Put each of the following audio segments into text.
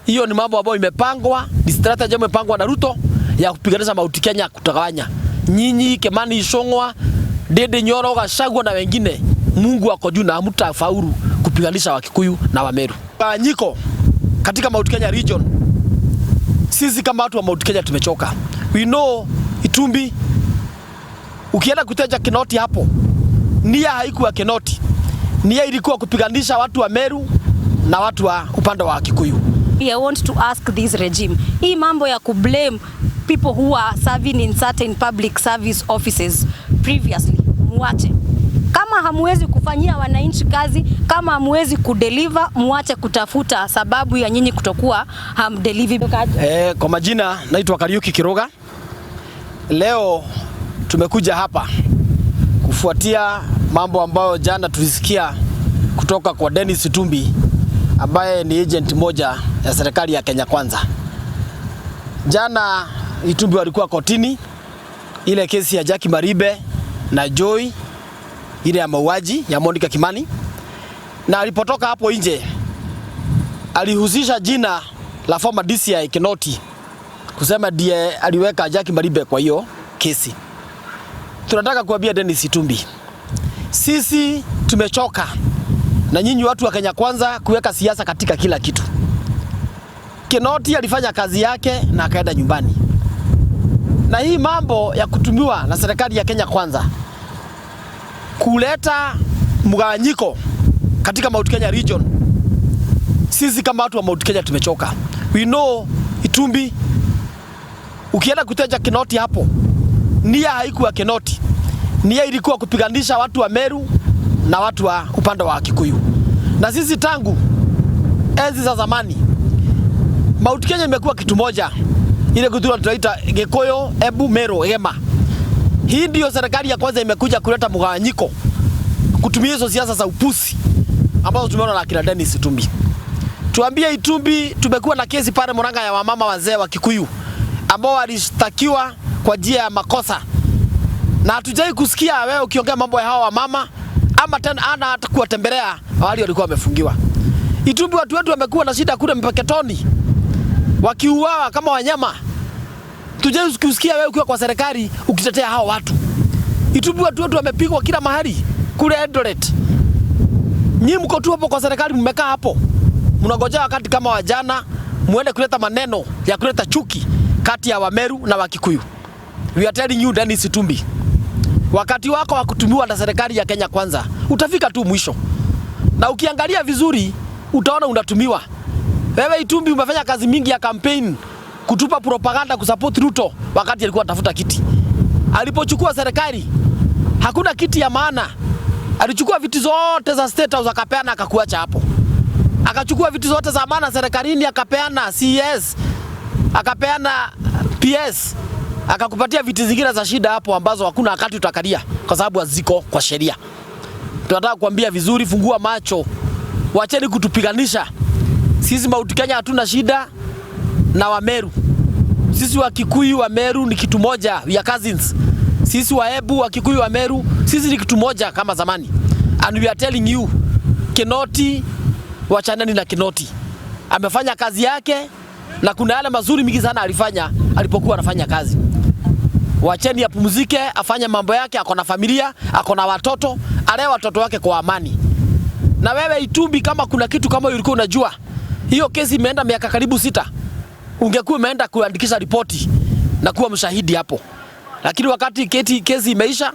Hiyo ni mambo ambayo imepangwa, ni strategy imepangwa na Ruto ya kupiganisha Mount Kenya kutagawanya. Nyinyi Kimani Ichung'wah, Ndindi Nyoro, Gachagua na wengine, Mungu ako juu na hamtafaulu kupiganisha Wakikuyu na Wameru. Gawanyiko katika Mount Kenya region. Sisi kama watu wa Mount Kenya tumechoka. We know Itumbi, ukienda kuteja Kinoti hapo, nia haikuwa Kinoti. Nia ilikuwa kupiganisha watu wa Meru na watu wa upande wa Kikuyu. I want to ask this regime, hii mambo ya kublame people who are serving in certain public service offices previously, muache. Kama hamuwezi kufanyia wananchi kazi, kama hamuwezi kudeliver, muache kutafuta sababu ya nyinyi kutokuwa hamdeliver. Kwa majina naitwa Kariuki Kiroga. Leo tumekuja hapa kufuatia mambo ambayo jana tulisikia kutoka kwa Dennis Itumbi ambaye ni agent moja ya serikali ya Kenya Kwanza. Jana Itumbi walikuwa kotini, ile kesi ya Jackie Maribe na Joy, ile ya mauaji ya Monica Kimani, na alipotoka hapo nje alihusisha jina la former DCI Kinoti kusema ndiye aliweka Jackie Maribe kwa hiyo kesi. Tunataka kuambia Dennis Itumbi, sisi tumechoka na nyinyi watu wa Kenya Kwanza kuweka siasa katika kila kitu. Kinoti alifanya kazi yake na akaenda nyumbani. Na hii mambo ya kutumiwa na serikali ya Kenya Kwanza kuleta mgawanyiko katika Mount Kenya region, sisi kama watu wa Mount Kenya tumechoka. We know Itumbi, ukienda kuteja Kinoti hapo, nia haikuwa Kinoti. Nia ilikuwa kupiganisha watu wa Meru na watu wa upande wa Kikuyu. Na sisi tangu enzi za zamani Mount Kenya imekuwa kitu moja. Ile kudura tunaita Gikuyu, Ebu, Meru, Egema. Hii ndio serikali ya kwanza imekuja kuleta mgawanyiko, kutumia hizo siasa za upusi ambazo tumeona na kina Dennis Itumbi. Tuambie Itumbi, tumekuwa na kesi pale Murang'a ya wamama wazee wa Kikuyu ambao walishtakiwa kwa njia ya makosa. Na hatujai kusikia wewe ukiongea mambo ya hawa mama ama tena hata kuwatembelea wale walikuwa wamefungiwa. Itumbi, watu wetu wamekuwa na shida kule Mpeketoni, wakiuawa kama wanyama. Tujai kusikia wewe ukiwa kwa serikali ukitetea hao watu. Itumbi, watu wetu wamepigwa kila mahali kule Eldoret. Nyinyi mko tu hapo kwa serikali, mmekaa hapo mnangojea wakati kama wajana muende kuleta maneno ya kuleta chuki kati ya Wameru na Wakikuyu. We are telling you Dennis Itumbi, wakati wako wa kutumiwa na serikali ya Kenya Kwanza utafika tu mwisho. Na ukiangalia vizuri utaona unatumiwa. Wewe Itumbi umefanya kazi mingi ya campaign kutupa propaganda kusupport Ruto wakati alikuwa anatafuta kiti. Alipochukua serikali hakuna kiti ya maana. Alichukua vitu zote za State House akapeana akakuacha hapo. Akachukua vitu zote za maana serikalini akapeana CS, akapeana PS, akakupatia vitu zingine za shida hapo ambazo hakuna wakati utakalia kwa sababu haziko kwa sheria. Tunataka kuambia vizuri, fungua macho. Wacheni kutupiganisha. Sisi Mount Kenya hatuna shida na Wameru. Sisi wa Kikuyu wa Meru ni kitu moja, we are cousins. Sisi wa Ebu wa Kikuyu wa Meru, sisi ni kitu moja kama zamani. And we are telling you, Kinoti, wachaneni na Kinoti. Amefanya kazi yake na kuna yale mazuri mingi sana alifanya alipokuwa anafanya kazi. Wacheni apumzike, afanye mambo yake, ako na familia, ako na watoto, alee watoto wake kwa amani. Na wewe Itumbi, kama kuna kitu kama ulikuwa unajua, hiyo kesi imeenda miaka karibu 6. Ungekuwa umeenda kuandikisha ripoti na kuwa mshahidi hapo. Lakini wakati kesi imeisha,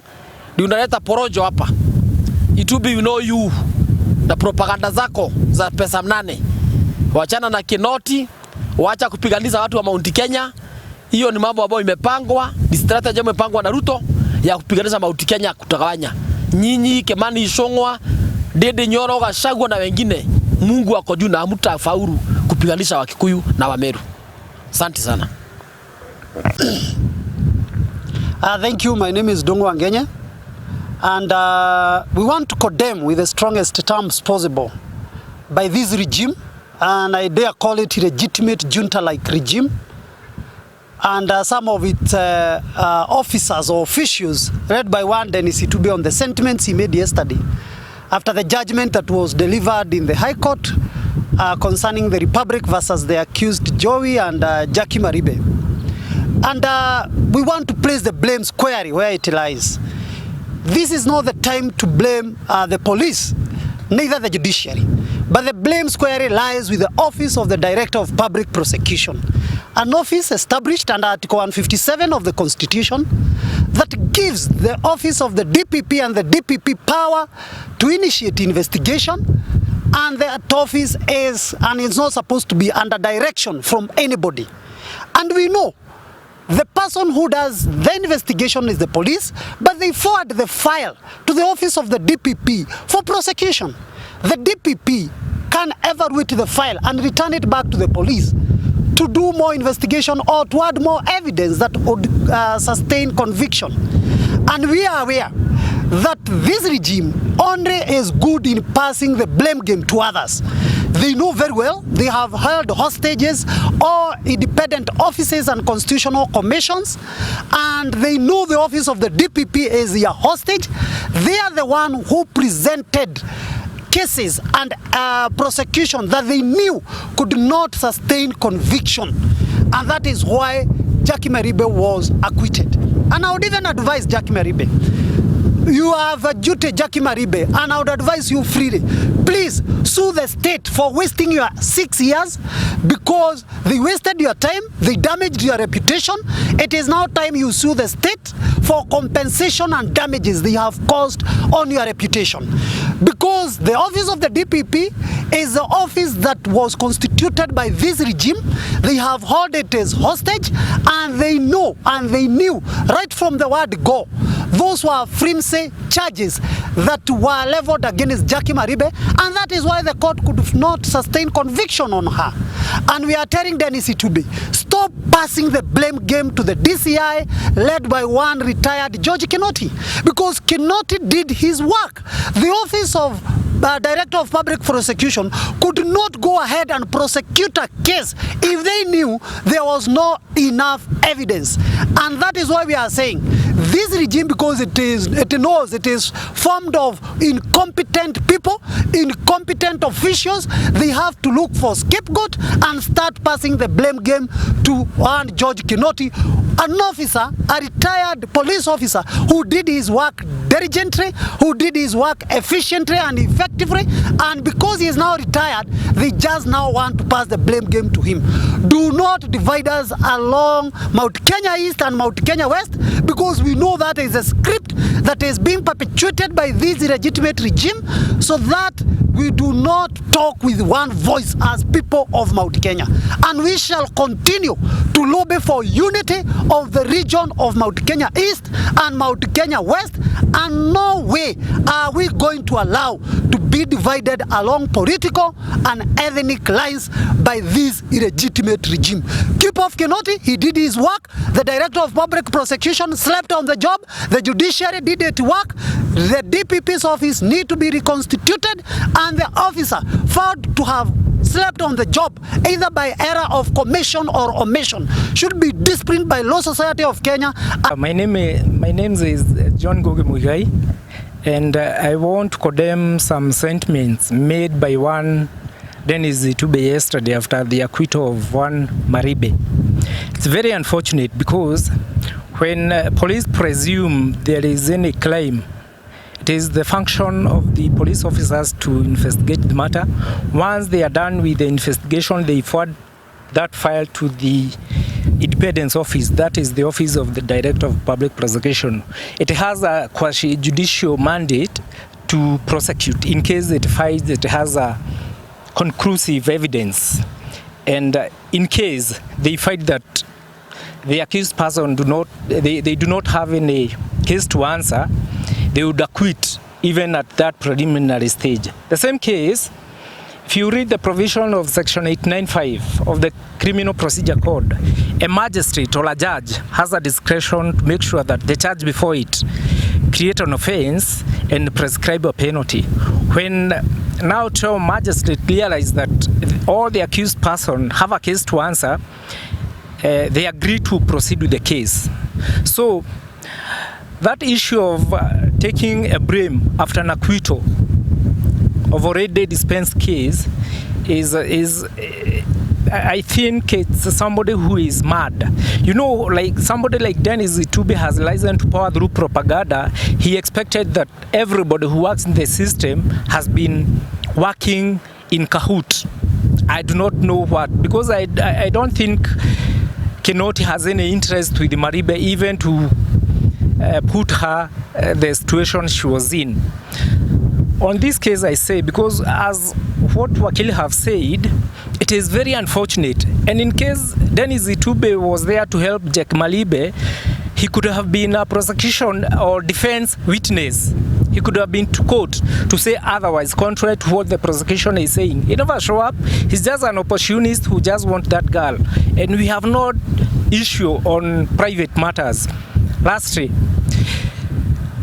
ndio unaleta porojo hapa. Itumbi, you know you, na propaganda zako za pesa mnane. Wachana na Kinoti, waacha kupiganisha watu wa Mount Kenya. Hiyo ni mambo ambayo imepangwa, ni strategy imepangwa na Ruto ya kupiganisha Mount Kenya kutagawanya. Nyinyi Kimani Ichung'wah, Ndindi Nyoro, Gachagua na wengine, Mungu ako juu na hamtafaulu kupiganisha Wakikuyu na Wameru. Asante sana. Thank you. My name is Dungu Angenye, and we want to condemn with the strongest terms possible by this regime, and I dare call it legitimate junta-like regime, and some of its officers or officials, led by one Dennis Itumbi, on the sentiments he made yesterday after the judgment that was delivered in the High Court concerning the Republic versus the accused Joey and Jackie Maribe. And we want to place the blame squarely where it lies. This is not the time to blame the police, neither the judiciary. But the blame squarely lies with the Office of the Director of Public Prosecution, an office established under Article 157 of the Constitution that gives the Office of the DPP and the DPP power to initiate investigation, and that office is not supposed to be under direction from anybody. And we know the person who does the investigation is the police, but they forward the file to the Office of the DPP for prosecution. The DPP can evaluate the file and return it back to the police to do more investigation or to add more evidence that would sustain conviction. And we are aware that this regime only is good in passing the blame game to others. They know very well they have held hostages or independent offices and constitutional commissions, and they know the office of the DPP is their hostage. They are the one who presented cases and prosecution that they knew could not sustain conviction, and that is why Jackie Maribe was acquitted. And I would even advise Jackie Maribe, you have a duty, Jackie Maribe, and I would advise you freely, please sue the state for wasting your 6 years, because they wasted your time, they damaged your reputation. It is now time you sue the state for compensation and damages they have caused on your reputation. Because the office of the DPP is the office that was constituted by this regime. They have held it as hostage, and they know and they knew right from the word go those were flimsy charges that were leveled against Jackie Maribe, and that is why the court could not sustain conviction on her. And we are telling Dennis Itube, stop passing the blame game to the DCI led by one retired George Kinoti, because Kinoti did his work. The office of Director of Public Prosecution could not go ahead and prosecute a case if they knew there was not enough evidence. And that is why we are saying this regime, because it knows it is formed of incompetent people, incompetent officials, they have to look for scapegoat and start passing the blame game to one George Kinoti, an officer, a retired police officer who did his work diligently, who did his work efficiently and effectively, and because he is now retired, they just now want to pass the blame game to him. Do not divide us along Mount Kenya East and Mount Kenya West, because we know that is a script that is being perpetuated by this illegitimate regime, so that we do not talk with one voice as people of Mount Kenya. And we shall continue to lobby for unity of the region of Mount Kenya East and Mount Kenya West, and no way are we going to allow to be divided along political and ethnic lines by this illegitimate regime. Keep off Kinoti, he did his work. The Director of Public Prosecution slept on the job. The judiciary did its work. The DPP's office need to be reconstituted, and the officer found to have slept on the job, either by error of commission or omission, should be disciplined by Law Society of Kenya. My name is John Gogi Muigai, and I want to condemn some sentiments made by one Dennis Itube yesterday after the acquittal of one Maribe. It's very unfortunate, because when police presume there is any claim, it is the function of the police officers to investigate the matter. Once they are done with the investigation, they forward that file to the independence office, that is the office of the Director of Public Prosecution. It has a quasi-judicial mandate to prosecute in case it finds it has a conclusive evidence. And in case they find that the accused person do not have any case to answer, they would acquit even at that preliminary stage. The same case, if you read the provision of Section 895 of the Criminal Procedure Code, a magistrate or a judge has a discretion to make sure that the charge before it create an offense and prescribe a penalty. When now trial magistrate realize that all the accused person have a case to answer, they agree to proceed with the case. So that issue of taking a blame after an acquittal of already dispensed case I think it's somebody who is mad. You know, like somebody like Dennis Itube has license to power through propaganda. He expected that everybody who works in the system has been working in cahoot. I do not know what, because I don't think Kinoti has any interest with Maribe even to put her the situation she was in. On this case, I say, because as what Wakili have said, it is very unfortunate. And in case Dennis Itube was there to help Jack Malibe, he could have been a prosecution or defense witness. He could have been to court to say otherwise, contrary to what the prosecution is saying. He never show up. He's just an opportunist who just wants that girl. And we have no issue on private matters. Lastly,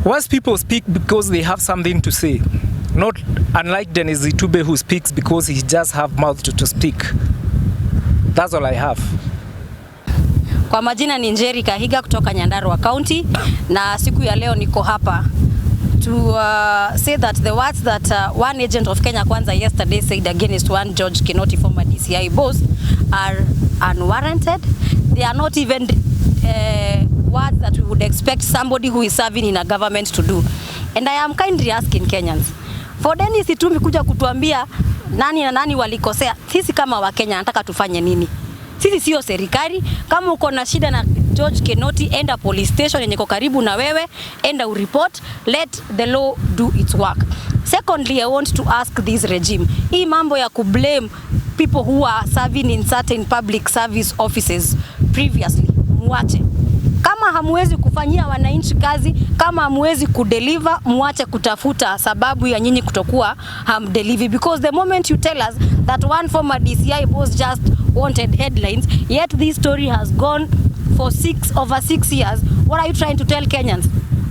once people speak because they have something to say, not unlike Dennis Itube who speaks because he just have mouth to speak. That's all I have. Kwa majina ni Njeri Kahiga kutoka Nyandarua County, na siku ya leo niko hapa to say that the words that one agent of Kenya Kwanza yesterday said against one George Kinoti, former DCI boss, are unwarranted. They are not even words that we would expect somebody who is serving in a government to do. And I am kindly asking Kenyans, for Dennis Itumi kuja kutuambia nani na nani walikosea, sisi kama Wakenya nataka tufanye nini? Sisi sio serikali. Kama uko na shida na George Kinoti, enda police station yenye iko karibu na wewe, enda ureport, let the law do its work. Secondly, I want to ask this regime, hii mambo ya kublame people who are serving in certain public service offices previously, muache. Kama hamuwezi kufanyia wananchi kazi, kama hamuwezi kudeliver, muache kutafuta sababu ya nyinyi kutokuwa hamdeliver. Because the moment you tell us that one former DCI boss just wanted headlines, yet this story has gone for over 6 years, what are you trying to tell Kenyans?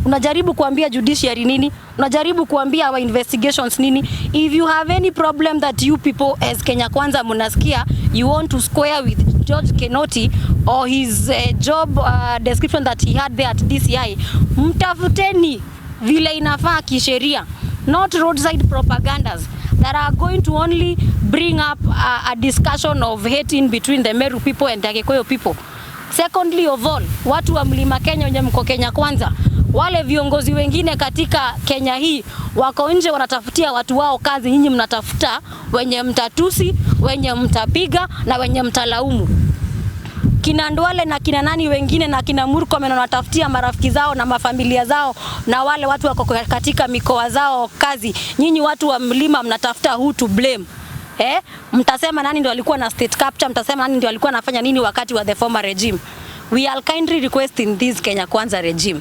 Unajaribu kuambia judiciary nini? Unajaribu kuambia our investigations nini? If you have any problem that you people as Kenya Kwanza munasikia, you want to square with George Kinoti or his job description that he had there at DCI, mtafuteni vile inafaa kisheria, not roadside propagandas that are going to only bring up a discussion of hating between the Meru people and the Gikuyu people. Secondly of all, watu wa Mlima Kenya wenye mko Kenya Kwanza, wale viongozi wengine katika Kenya hii wako nje wanatafutia watu wao kazi, nyinyi mnatafuta wenye mtatusi, wenye mtapiga na wenye mtalaumu. Kina Ndwale na kina nani wengine na kina Murkomen wanatafutia marafiki zao na mafamilia zao na wale watu wako katika mikoa zao kazi. Nyinyi watu wa mlima mnatafuta who to blame. Mtasema nani ndio alikuwa na state capture, mtasema nani ndio alikuwa anafanya nini wakati wa the former regime. We are kindly requesting this Kenya Kwanza regime,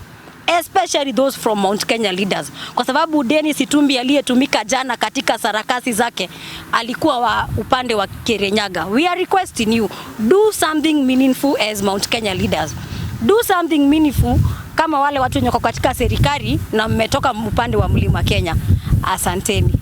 especially those from Mount Kenya leaders, kwa sababu Dennis Itumbi aliyetumika jana katika sarakasi zake alikuwa wa upande wa Kirinyaga. We are requesting you, do something meaningful as Mount Kenya leaders. Do something meaningful kama wale watu wenye katika serikali na mmetoka upande wa Mlima Kenya. Asanteni.